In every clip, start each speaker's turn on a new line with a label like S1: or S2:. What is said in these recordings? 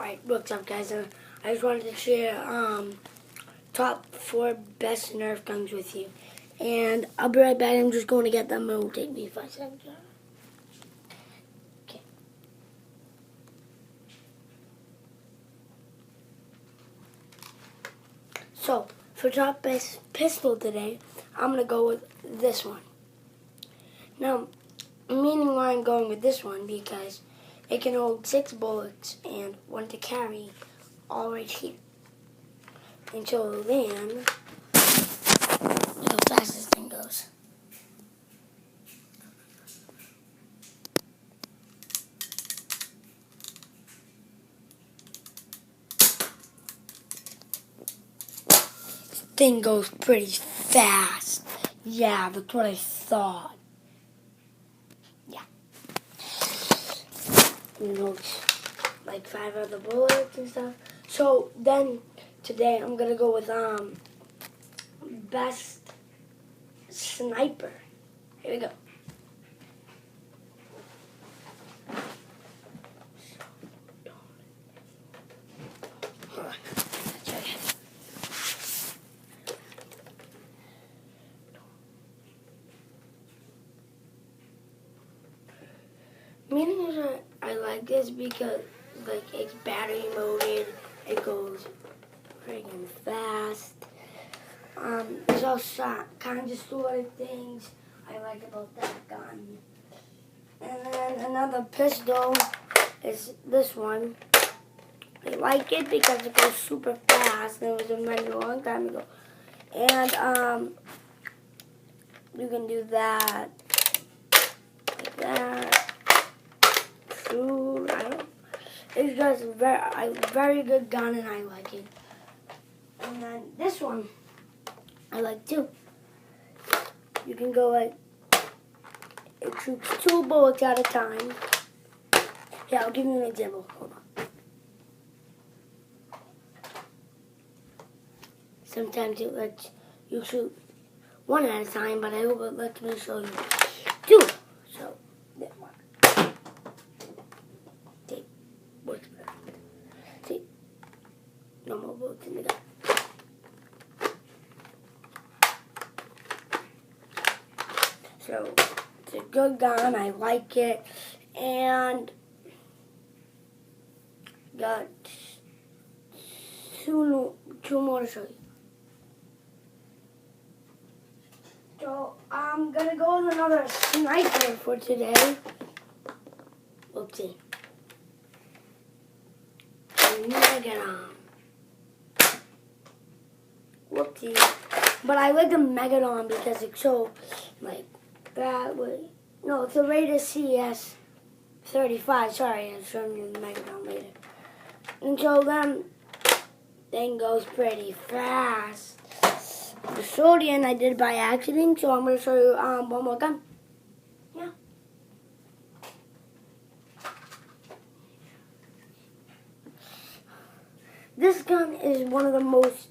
S1: Alright, what's up guys? I just wanted to share top 4 best Nerf guns with you. And I'll be right back. I'm just going to get them. It will take me 5 seconds. Okay. So, for top best pistol today, I'm going to go with this one. Now, meaning why I'm going with this one, because it can hold 6 bullets and 1 to carry, all right here. Until then, look how fast this thing goes. This thing goes pretty fast. Yeah, that's what I thought. Yeah. You know, like 5 other bullets and stuff. So then today I'm gonna go with best sniper. Here we go. Hold on. That's right. Meaning is I like this because like it's battery loaded. It goes friggin' fast. There's also kind of sort of things I like about that gun. And then another pistol is this one. I like it because it goes super fast. And it was invented a long time ago. And you can do that, like that. Shoot, I don't. It's just a very good gun, and I like it. And then this one, I like too. You can go like, it shoots 2 bullets at a time. Yeah, I'll give you an example. Hold on. Sometimes it lets you shoot 1 at a time, but I hope it lets me show you 2. So, that one. See, works better. See, no more bullets in the gun. So, it's a good gun, I like it, and got two more to show you. So, I'm going to go with another sniper for today. Whoopsie. Megadon. Whoopsie. But I like the Megadon because it's so, like, that way. No, it's a Raider CS 35. Sorry, I'll show you the Megadon later. And so then, thing goes pretty fast. The Sodian I did by accident, so I'm going to show you one more gun. Yeah. This gun is one of the most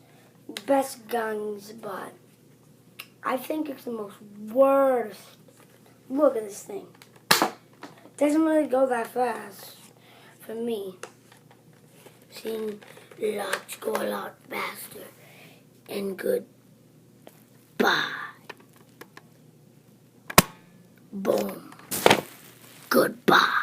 S1: best guns, but I think it's the most worst. Look at this thing. It doesn't really go that fast for me. Seeing lots go a lot faster. And goodbye. Boom. Goodbye.